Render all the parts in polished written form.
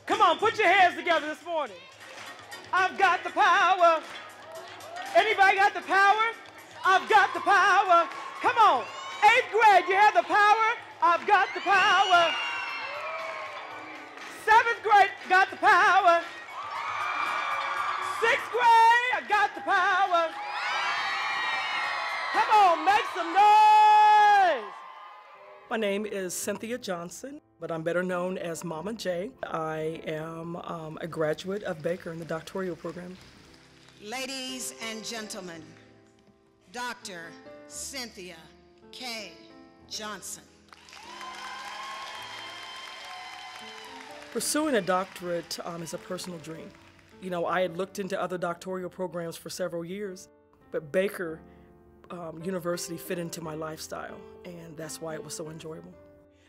Come on, put your hands together this morning. I've got the power. Anybody got the power? I've got the power. Come on. 8th grade, you have the power? I've got the power. 7th grade, got the power. 6th grade, I got the power. Come on, make some noise. My name is Cynthia Johnson, but I'm better known as Mama J. I am a graduate of Baker in the doctoral program. Ladies and gentlemen, Dr. Cynthia K. Johnson. Pursuing a doctorate is a personal dream. You know, I had looked into other doctoral programs for several years, but Baker University fit into my lifestyle, and that's why it was so enjoyable.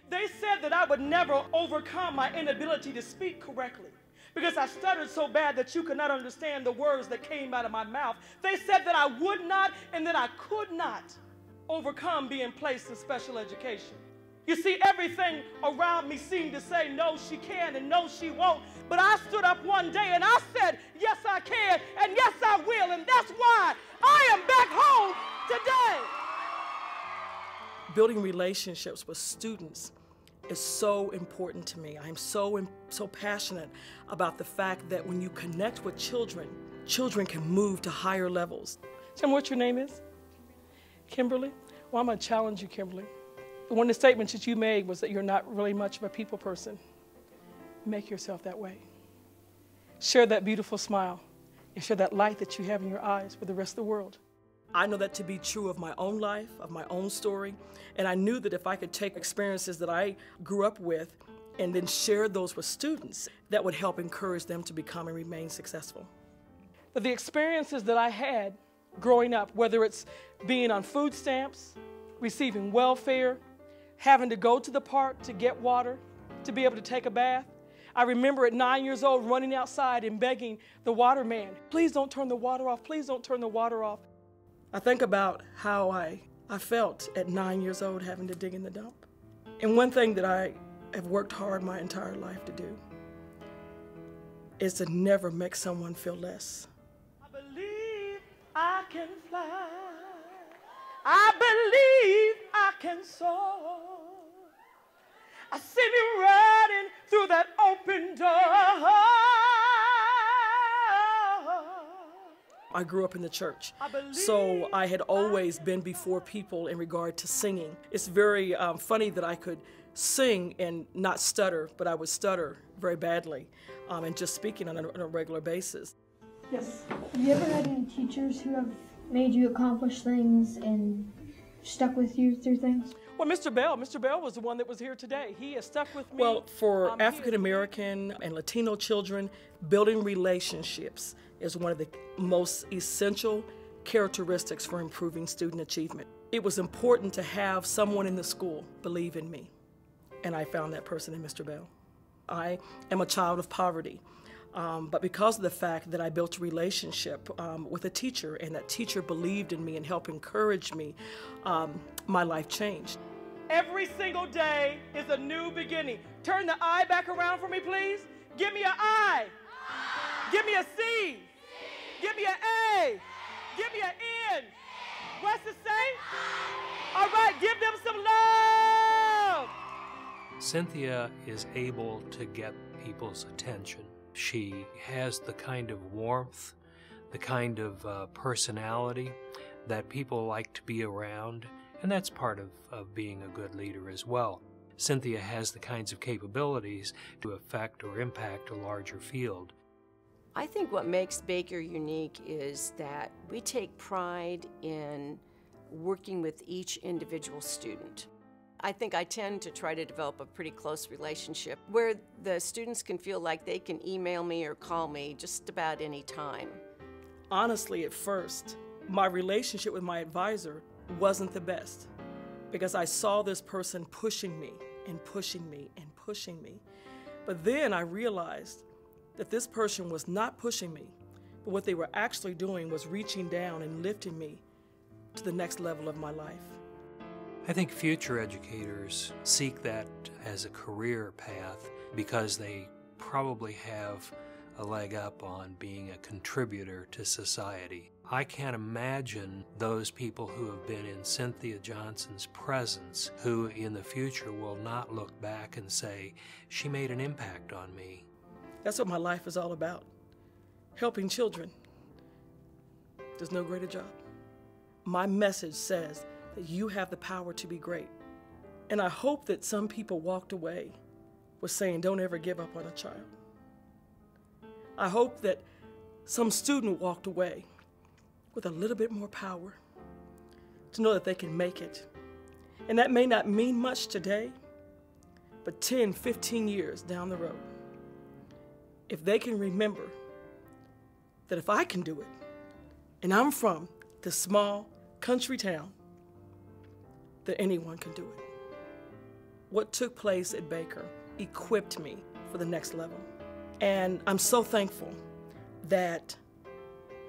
They said that I would never overcome my inability to speak correctly because I stuttered so bad that you could not understand the words that came out of my mouth. They said that I would not and that I could not overcome being placed in special education. You see, everything around me seemed to say, no, she can and no, she won't. But I stood up one day and I said, yes, I can and yes, I will. And that's why I am back home today. Building relationships with students is so important to me. I'm so passionate about the fact that when you connect with children, children can move to higher levels. Tell me what your name is? Kimberly? Well, I'm going to challenge you, Kimberly. One of the statements that you made was that you're not really much of a people person. Make yourself that way. Share that beautiful smile and share that light that you have in your eyes with the rest of the world. I know that to be true of my own life, of my own story, and I knew that if I could take experiences that I grew up with and then share those with students, that would help encourage them to become and remain successful. But the experiences that I had growing up, whether it's being on food stamps, receiving welfare, having to go to the park to get water, to be able to take a bath. I remember at 9 years old running outside and begging the water man, please don't turn the water off, please don't turn the water off. I think about how I felt at 9 years old having to dig in the dump. And one thing that I have worked hard my entire life to do is to never make someone feel less. I believe I can fly. I believe I can soar. I see me running through that open door. I grew up in the church, so I had always been before people in regard to singing. It's very funny that I could sing and not stutter, but I would stutter very badly and just speaking on a regular basis. Yes. Have you ever had any teachers who have made you accomplish things and stuck with you through things? Well, Mr. Bell was the one that was here today. He has stuck with me. Well, for African American and Latino children, building relationships is one of the most essential characteristics for improving student achievement. It was important to have someone in the school believe in me, and I found that person in Mr. Bell. I am a child of poverty. But because of the fact that I built a relationship with a teacher and that teacher believed in me and helped encourage me, my life changed. Every single day is a new beginning. Turn the I back around for me, please. Give me an I. Give me a C. Give me an A. Give me an N. What's it say? All right, give them some love. Cynthia is able to get people's attention. She has the kind of warmth, the kind of personality that people like to be around, and that's part of being a good leader as well. Cynthia has the kinds of capabilities to affect or impact a larger field. I think what makes Baker unique is that we take pride in working with each individual student. I think I tend to try to develop a pretty close relationship where the students can feel like they can email me or call me just about any time. Honestly, at first, my relationship with my advisor wasn't the best because I saw this person pushing me and pushing me and pushing me. But then I realized that this person was not pushing me, but what they were actually doing was reaching down and lifting me to the next level of my life. I think future educators seek that as a career path because they probably have a leg up on being a contributor to society. I can't imagine those people who have been in Cynthia Johnson's presence who in the future will not look back and say, she made an impact on me. That's what my life is all about, helping children. There's no greater job. My message says that you have the power to be great. And I hope that some people walked away with saying, don't ever give up on a child. I hope that some student walked away with a little bit more power to know that they can make it. And that may not mean much today, but 10, 15 years down the road, if they can remember that if I can do it, and I'm from this small country town, that anyone can do it. What took place at Baker equipped me for the next level. And I'm so thankful that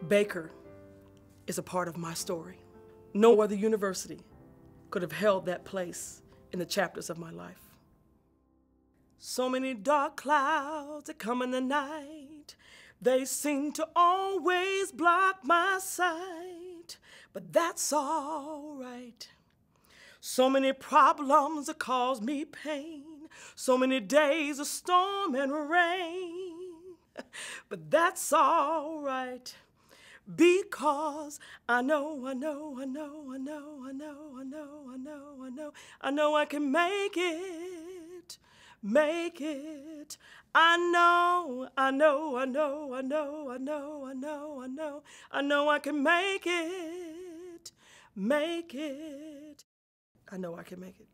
Baker is a part of my story. No other university could have held that place in the chapters of my life. So many dark clouds that come in the night, they seem to always block my sight, but that's all right. So many problems that cause me pain, so many days of storm and rain, but that's all right, because I know I can make it, make it. I know I can make it, make it. I know I can make it.